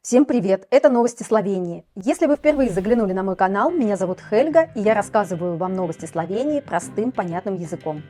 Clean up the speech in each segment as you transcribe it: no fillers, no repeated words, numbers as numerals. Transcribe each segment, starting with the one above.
Всем привет! Это новости Словении. Если вы впервые заглянули на мой канал, меня зовут Хельга, и я рассказываю вам новости Словении простым, понятным языком.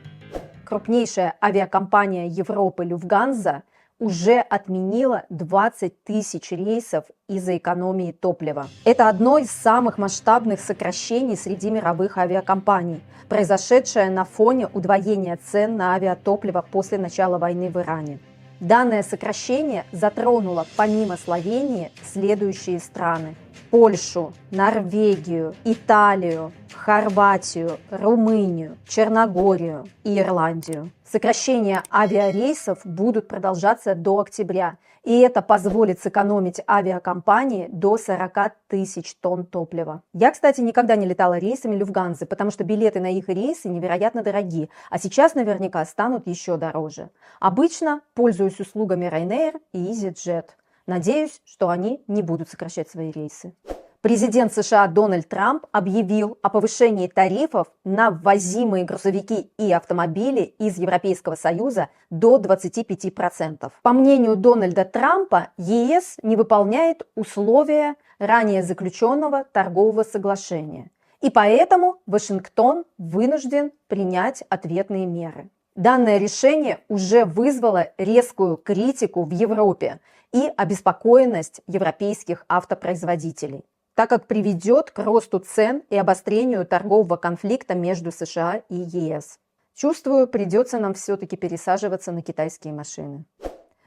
Крупнейшая авиакомпания Европы Люфтганза уже отменила 20 тысяч рейсов из-за экономии топлива. Это одно из самых масштабных сокращений среди мировых авиакомпаний, произошедшее на фоне удвоения цен на авиатопливо после начала войны в Иране. Данное сокращение затронуло помимо Словении следующие страны: Польшу, Норвегию, Италию, Хорватию, Румынию, Черногорию и Ирландию. Сокращения авиарейсов будут продолжаться до октября, и это позволит сэкономить авиакомпании до 40 тысяч тонн топлива. Я, кстати, никогда не летала рейсами Люфтганзы, потому что билеты на их рейсы невероятно дорогие, а сейчас наверняка станут еще дороже. Обычно пользуюсь услугами Ryanair и EasyJet. Надеюсь, что они не будут сокращать свои рейсы. Президент США Дональд Трамп объявил о повышении тарифов на ввозимые грузовики и автомобили из Европейского Союза до 25%. По мнению Дональда Трампа, ЕС не выполняет условия ранее заключенного торгового соглашения, и поэтому Вашингтон вынужден принять ответные меры. Данное решение уже вызвало резкую критику в Европе и обеспокоенность европейских автопроизводителей, так как приведет к росту цен и обострению торгового конфликта между США и ЕС. Чувствую, придется нам все-таки пересаживаться на китайские машины.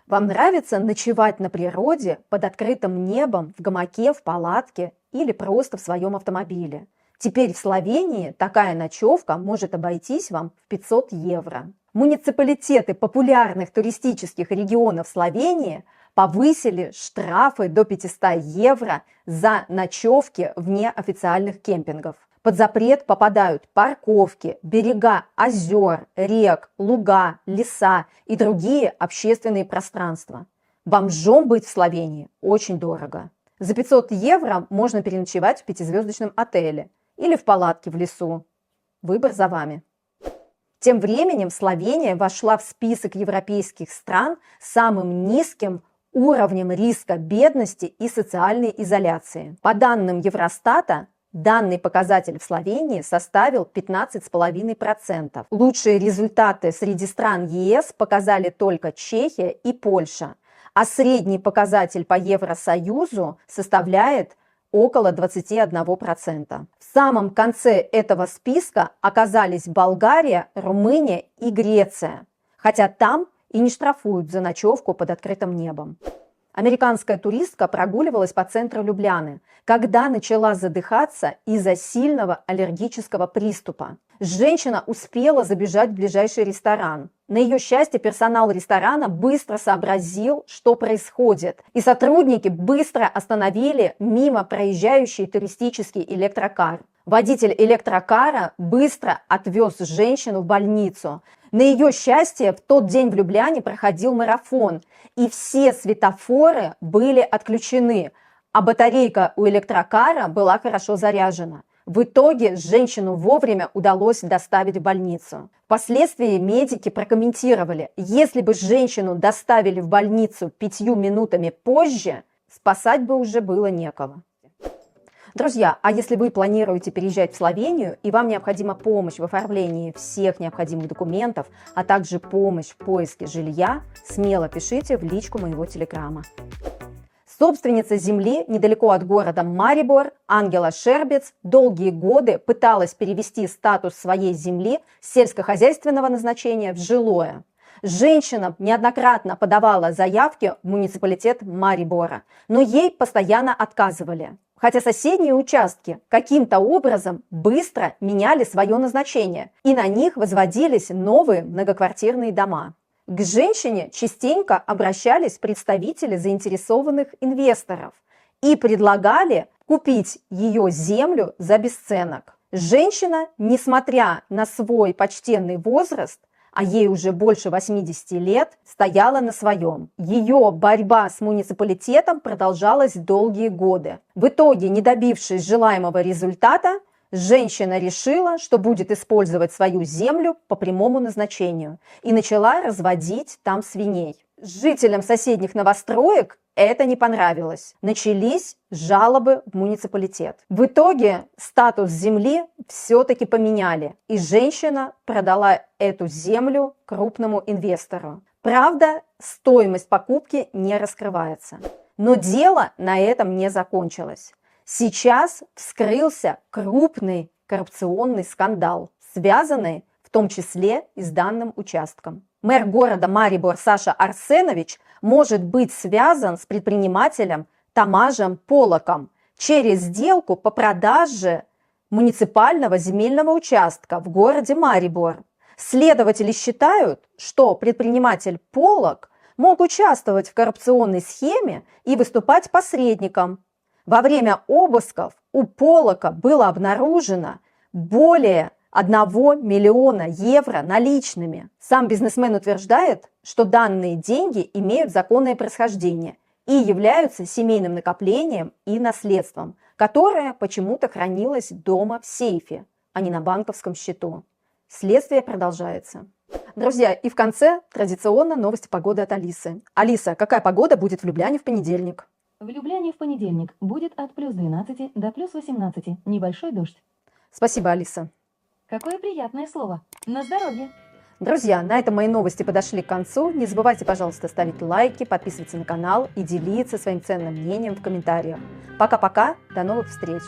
Вам нравится ночевать на природе, под открытым небом, в гамаке, в палатке или просто в своем автомобиле? Теперь в Словении такая ночевка может обойтись вам в 500 евро. Муниципалитеты популярных туристических регионов Словении повысили штрафы до 500 евро за ночевки вне официальных кемпингов. Под запрет попадают парковки, берега озер, рек, луга, леса и другие общественные пространства. Бомжом быть в Словении очень дорого. За 500 евро можно переночевать в 5-звездочном отеле или в палатке в лесу. Выбор за вами. Тем временем Словения вошла в список европейских стран с самым низким уровнем риска бедности и социальной изоляции. По данным Евростата, данный показатель в Словении составил 15,5%. Лучшие результаты среди стран ЕС показали только Чехия и Польша, а средний показатель по Евросоюзу составляет около 21%. В самом конце этого списка оказались Болгария, Румыния и Греция, хотя там и не штрафуют за ночевку под открытым небом. Американская туристка прогуливалась по центру Любляны, когда начала задыхаться из-за сильного аллергического приступа. Женщина успела забежать в ближайший ресторан. На ее счастье, персонал ресторана быстро сообразил, что происходит, и сотрудники быстро остановили мимо проезжающий туристический электрокар. Водитель электрокара быстро отвез женщину в больницу. На ее счастье, в тот день в Любляне проходил марафон, и все светофоры были отключены, а батарейка у электрокара была хорошо заряжена. В итоге женщину вовремя удалось доставить в больницу. Впоследствии медики прокомментировали: если бы женщину доставили в больницу 5 минутами позже, спасать бы уже было некого. Друзья, а если вы планируете переезжать в Словению и вам необходима помощь в оформлении всех необходимых документов, а также помощь в поиске жилья, смело пишите в личку моего телеграма. Собственница земли недалеко от города Марибор Ангела Шербец долгие годы пыталась перевести статус своей земли с сельскохозяйственного назначения в жилое. Женщина неоднократно подавала заявки в муниципалитет Марибора, но ей постоянно отказывали. Хотя соседние участки каким-то образом быстро меняли свое назначение, и на них возводились новые многоквартирные дома. К женщине частенько обращались представители заинтересованных инвесторов и предлагали купить ее землю за бесценок. Женщина, несмотря на свой почтенный возраст, а ей уже больше 80 лет, стояла на своем. Ее борьба с муниципалитетом продолжалась долгие годы. В итоге, не добившись желаемого результата, женщина решила, что будет использовать свою землю по прямому назначению, и начала разводить там свиней. Жителям соседних новостроек это не понравилось. Начались жалобы в муниципалитет. В итоге статус земли все-таки поменяли, и женщина продала эту землю крупному инвестору. Правда, стоимость покупки не раскрывается. Но дело на этом не закончилось. Сейчас вскрылся крупный коррупционный скандал, связанный в том числе и с данным участком. Мэр города Марибор Саша Арсенович может быть связан с предпринимателем Тамажем Полоком через сделку по продаже муниципального земельного участка в городе Марибор. Следователи считают, что предприниматель Полок мог участвовать в коррупционной схеме и выступать посредником. Во время обысков у Полока было обнаружено более 1 миллиона евро наличными. Сам бизнесмен утверждает, что данные деньги имеют законное происхождение и являются семейным накоплением и наследством, которое почему-то хранилось дома в сейфе, а не на банковском счету. Следствие продолжается. Друзья, и в конце традиционно новости погоды от Алисы. Алиса, какая погода будет в Любляне в понедельник? В Любляне в понедельник будет от плюс 12 до плюс 18. Небольшой дождь. Спасибо, Алиса. Какое приятное слово. На здоровье. Друзья, на этом мои новости подошли к концу. Не забывайте, пожалуйста, ставить лайки, подписываться на канал и делиться своим ценным мнением в комментариях. Пока-пока, до новых встреч!